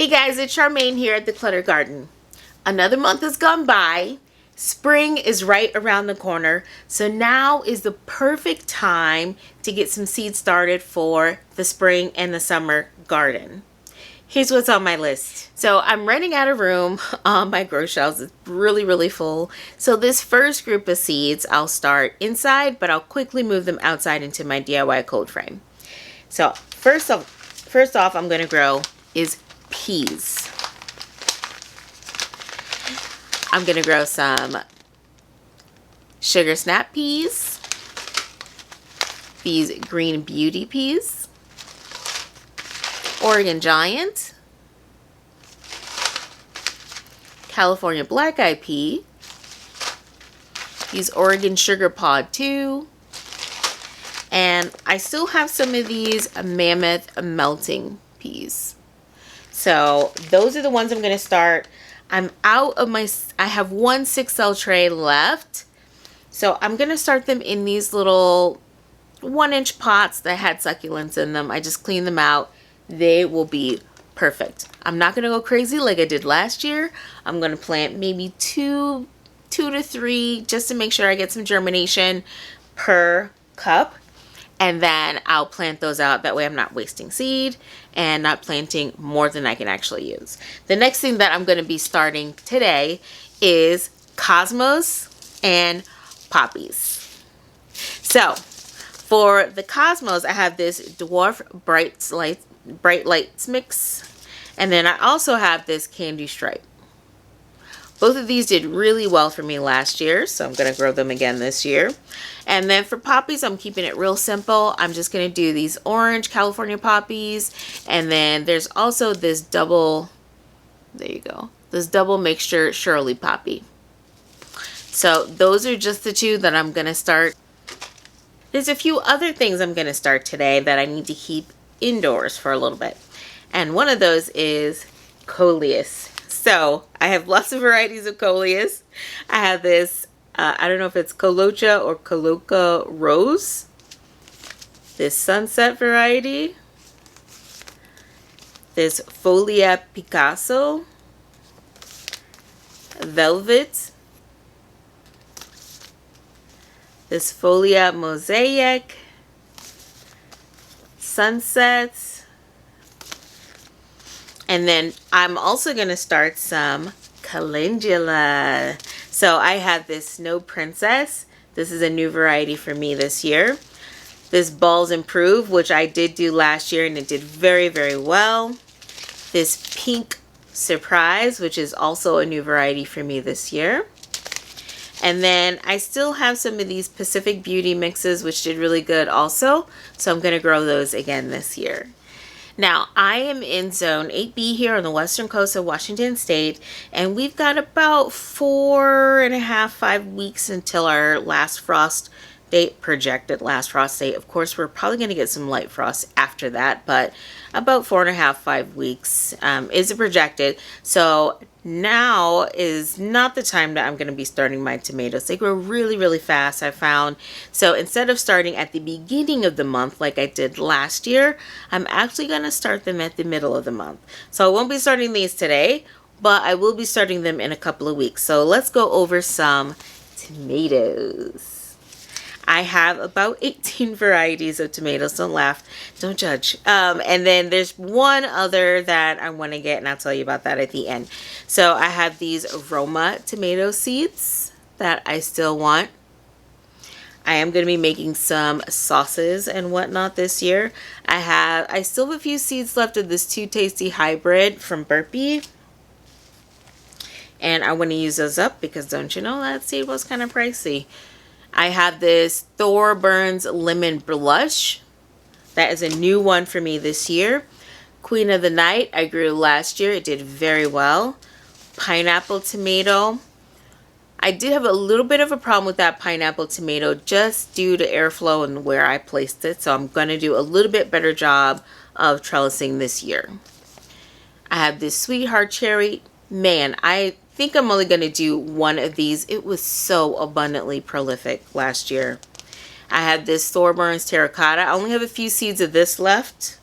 Hey guys, it's Charmaine here at the Clutter Garden. Another month has gone by. Spring is right around the corner, so now is the perfect time to get some seeds started for the spring and the summer garden. Here's what's on my list. So I'm running out of room on my grow shelves. It's really full. So this first group of seeds I'll start inside, but I'll quickly move them outside into my DIY cold frame. So first off I'm going to grow is peas. I'm going to grow some sugar snap peas, these green beauty peas, Oregon Giant, California black eye pea, these Oregon sugar pod 2, and I still have some of these mammoth melting peas. So those are the ones I'm going to start. I'm out of I have one 6L tray left. So I'm going to start them in these little 1-inch pots that had succulents in them. I just cleaned them out. They will be perfect. I'm not going to go crazy like I did last year. I'm going to plant maybe two to three just to make sure I get some germination per cup. And then I'll plant those out. That way I'm not wasting seed and not planting more than I can actually use. The next thing that I'm going to be starting today is cosmos and poppies. So for the cosmos, I have this dwarf bright lights mix. And then I also have this candy stripe. Both of these did really well for me last year, so I'm going to grow them again this year. And then for poppies, I'm keeping it real simple. I'm just going to do these orange California poppies. And then there's also this double, there you go, this double mixture Shirley poppy. So those are just the two that I'm going to start. There's a few other things I'm going to start today that I need to keep indoors for a little bit. And one of those is coleus. So I have lots of varieties of coleus. I have this, I don't know if it's Colocha or Coloca Rose. This sunset variety. This Folia Picasso. Velvet. This Folia Mosaic. Sunsets. And then I'm also going to start some calendula. So I have this Snow Princess. This is a new variety for me this year. This Balls Improve, which I did do last year and it did very well. This Pink Surprise, which is also a new variety for me this year. And then I still have some of these Pacific Beauty mixes, which did really good also. So I'm going to grow those again this year. Now, I am in zone 8B here on the western coast of Washington State, and we've got about 4.5 weeks until our last frost date, projected last frost date. Of course, we're probably going to get some light frost after that, but about 5 weeks is projected. So now is not the time that I'm going to be starting my tomatoes. They grow really fast, I found. So instead of starting at the beginning of the month like I did last year, I'm actually going to start them at the middle of the month. So I won't be starting these today, but I will be starting them in a couple of weeks. So let's go over some tomatoes. I have about 18 varieties of tomatoes. Don't laugh. Don't judge. And then there's one other that I want to get, and I'll tell you about that at the end. So I have these Roma tomato seeds that I still want. I am going to be making some sauces and whatnot this year. I still have a few seeds left of this Too Tasty hybrid from Burpee. And I want to use those up because don't you know that seed was kind of pricey. I have this Thor Burns Lemon Blush. That is a new one for me this year. Queen of the Night, I grew last year. It did very well. Pineapple tomato. I did have a little bit of a problem with that pineapple tomato just due to airflow and where I placed it. So I'm going to do a little bit better job of trellising this year. I have this Sweetheart Cherry. Man, I think I'm only going to do one of these. It was so abundantly prolific last year. I have this Thorburns Terracotta. I only have a few seeds of this left.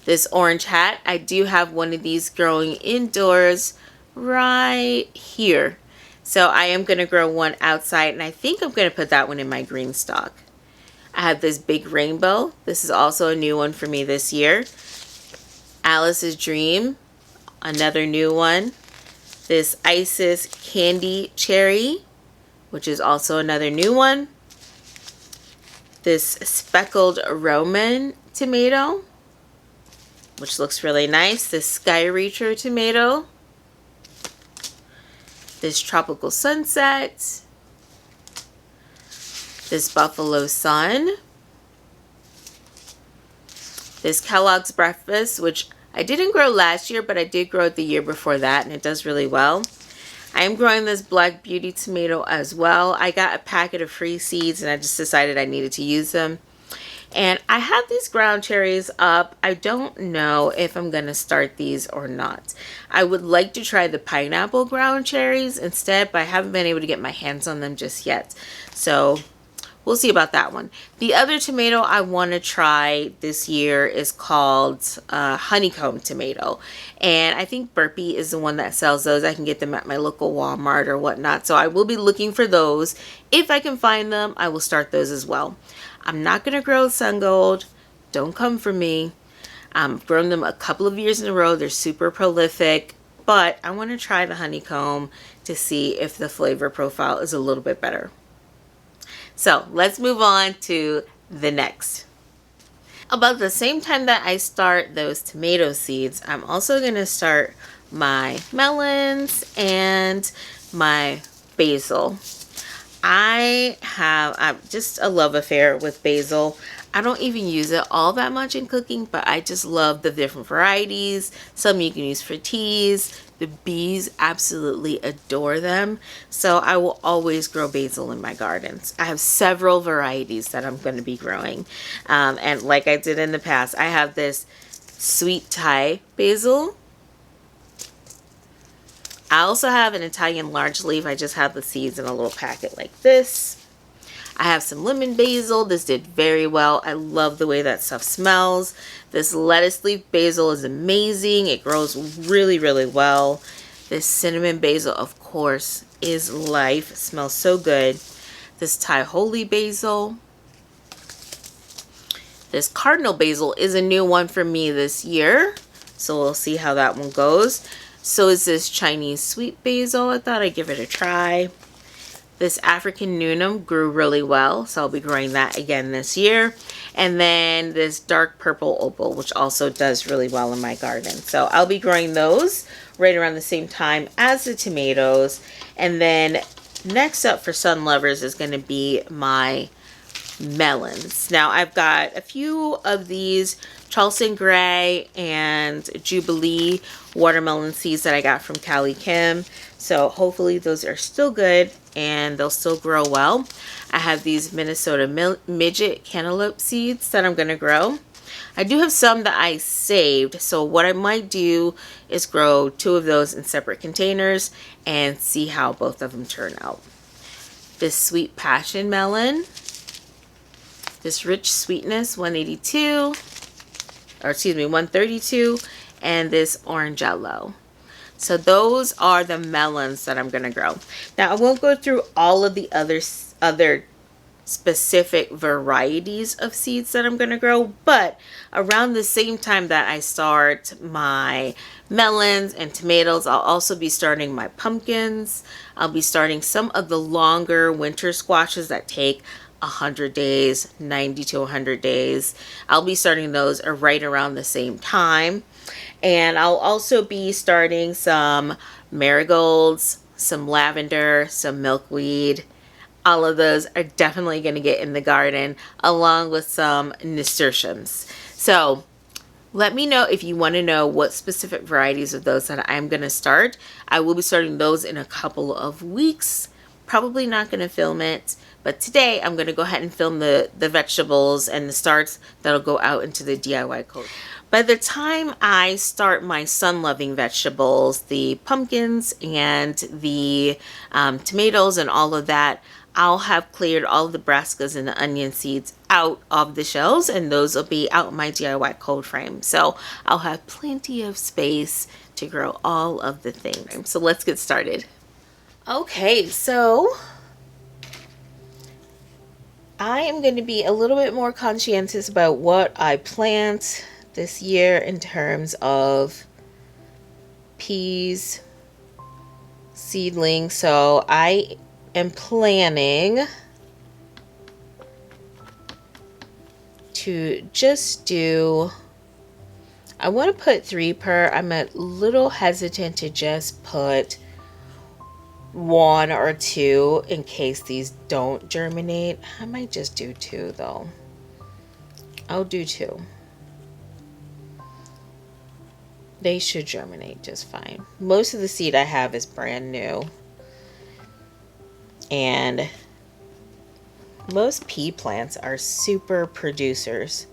This orange hat, I do have one of these growing indoors right here. So I am going to grow one outside, and I think I'm going to put that one in my green stock. I have this big rainbow. This is also a new one for me this year. Alice's Dream, another new one. This Isis Candy Cherry, which is also another new one. This Speckled Roman tomato, which looks really nice. This Sky Reacher tomato. This Tropical Sunset. This Buffalo Sun. This Kellogg's Breakfast, which I didn't grow last year, but I did grow it the year before that, and it does really well. I am growing this Black Beauty tomato as well. I got a packet of free seeds, and I just decided I needed to use them. And I have these ground cherries up. I don't know if I'm going to start these or not. I would like to try the pineapple ground cherries instead, but I haven't been able to get my hands on them just yet. So we'll see about that one. The other tomato I want to try this year is called honeycomb tomato. And I think Burpee is the one that sells those. I can get them at my local Walmart or whatnot. So I will be looking for those. If I can find them, I will start those as well. I'm not going to grow Sun Gold. Don't come for me. I've grown them a couple of years in a row. They're super prolific. But I want to try the honeycomb to see if the flavor profile is a little bit better. So let's move on to the next. About the same time that I start those tomato seeds, I'm also going to start my melons and my basil. I have just a love affair with basil. I don't even use it all that much in cooking, but I just love the different varieties. Some you can use for teas. The bees absolutely adore them. So I will always grow basil in my gardens. I have several varieties that I'm going to be growing. And like I did in the past, I have this sweet Thai basil. I also have an Italian large leaf. I just have the seeds in a little packet like this. I have some lemon basil. This did very well. I love the way that stuff smells. This lettuce leaf basil is amazing. It grows really, really well. This cinnamon basil, of course, is life. It smells so good. This Thai holy basil. This cardinal basil is a new one for me this year. So we'll see how that one goes. So is this Chinese sweet basil. I thought I'd give it a try. This African Newnam grew really well, so I'll be growing that again this year. And then this dark purple opal, which also does really well in my garden. So I'll be growing those right around the same time as the tomatoes. And then next up for sun lovers is going to be my melons. Now I've got a few of these Charleston Gray and Jubilee watermelon seeds that I got from Callie Kim. So hopefully those are still good and they'll still grow well. I have these Minnesota midget cantaloupe seeds that I'm going to grow. I do have some that I saved, so what I might do is grow 2 of those in separate containers and see how both of them turn out. This Sweet Passion melon, this Rich Sweetness 182, or excuse me, 132, and this Orangello. So those are the melons that I'm going to grow. Now I won't go through all of the other specific varieties of seeds that I'm going to grow, but around the same time that I start my melons and tomatoes, I'll also be starting my pumpkins. I'll be starting some of the longer winter squashes that take 100 days, 90 to 100 days. I'll be starting those right around the same time. And I'll also be starting some marigolds, some lavender, some milkweed. All of those are definitely going to get in the garden, along with some nasturtiums. So let me know if you want to know what specific varieties of those that I'm going to start. I will be starting those in a couple of weeks. Probably not going to film it, but today I'm going to go ahead and film the vegetables and the starts that'll go out into the DIY code. By the time I start my sun-loving vegetables, the pumpkins and the tomatoes and all of that, I'll have cleared all the brassicas and the onion seeds out of the shells, and those will be out in my DIY cold frame. So I'll have plenty of space to grow all of the things. So let's get started. Okay, so I am going to be a little bit more conscientious about what I plant this year in terms of peas, seedlings. So I am planning to just do, I want to put 3 per. I'm a little hesitant to just put 1 or 2 in case these don't germinate. I might just do 2 though. I'll do 2. They should germinate just fine. Most of the seed I have is brand new. And most pea plants are super producers.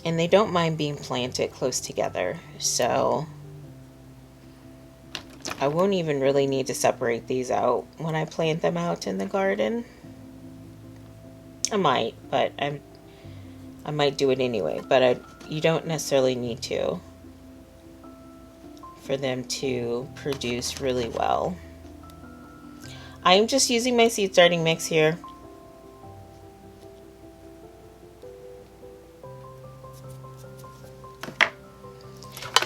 And they don't mind being planted close together. So I won't even really need to separate these out when I plant them out in the garden. I might, but I might do it anyway. But you don't necessarily need to for them to produce really well. I'm just using my seed starting mix here.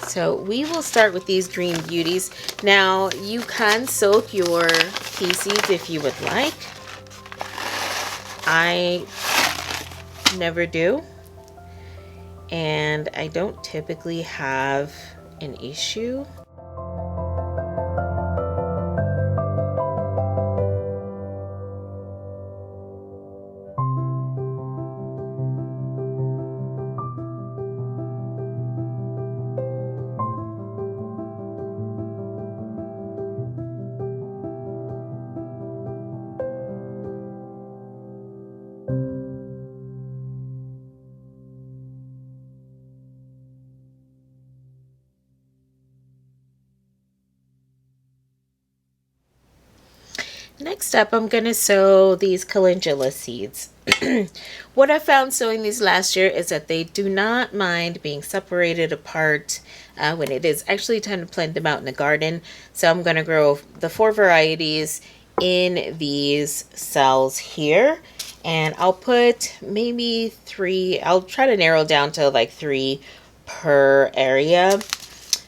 So we will start with these green beauties. Now you can soak your pea seeds if you would like. I never do. And I don't typically have an issue. Next up, I'm going to sow these calendula seeds. What I found sowing these last year is that they do not mind being separated apart when it is actually time to plant them out in the garden. So I'm going to grow the 4 varieties in these cells here. And I'll put maybe 3, I'll try to narrow down to like 3 per area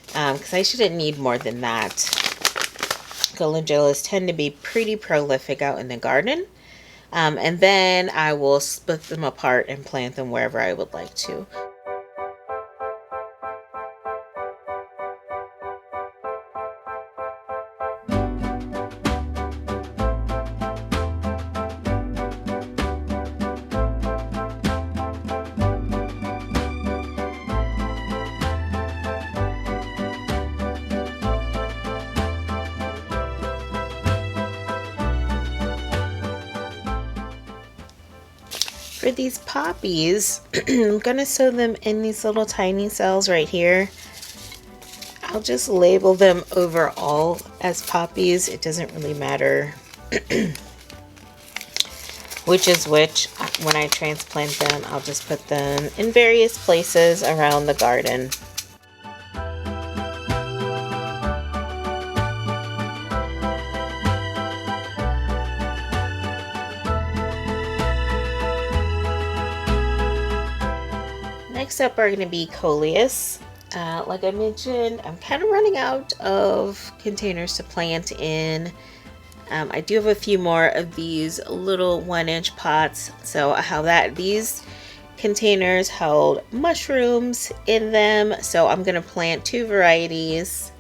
because I shouldn't need more than that. Calendulas tend to be pretty prolific out in the garden. And then I will split them apart and plant them wherever I would like to. For these poppies, I'm going to sow them in these little tiny cells right here. I'll just label them overall as poppies. It doesn't really matter which is which. When I transplant them, I'll just put them in various places around the garden. Next up are going to be coleus. Like I mentioned, I'm kind of running out of containers to plant in. I do have a few more of these little 1-inch pots. So I have these containers held mushrooms in them. So I'm going to plant 2 varieties.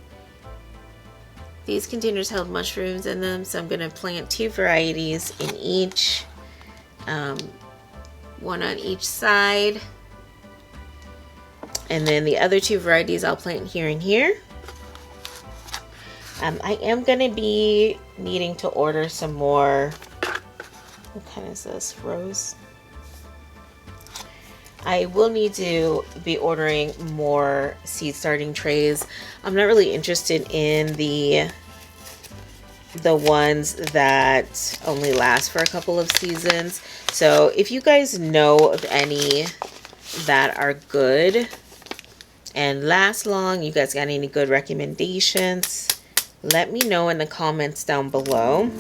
These containers held mushrooms in them. So I'm going to plant 2 varieties in each. 1 on each side. And then the other 2 varieties I'll plant here and here. I am going to be needing to order some more. What kind is this? Rose? I will need to be ordering more seed starting trays. I'm not really interested in the ones that only last for a couple of seasons. So if you guys know of any that are good and last long, you guys got any good recommendations, let me know in the comments down below.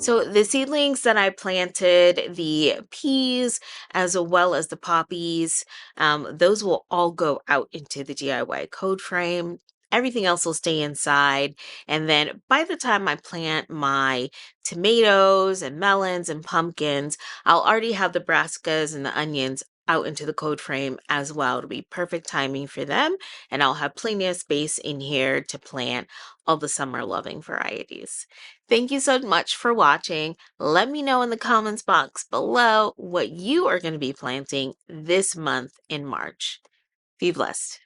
So the seedlings that I planted, the peas as well as the poppies, those will all go out into the DIY code frame. Everything else will stay inside. And then by the time I plant my tomatoes and melons and pumpkins, I'll already have the brassicas and the onions out into the code frame as well. It'll be perfect timing for them. And I'll have plenty of space in here to plant all the summer loving varieties. Thank you so much for watching. Let me know in the comments box below what you are going to be planting this month in March. Be blessed.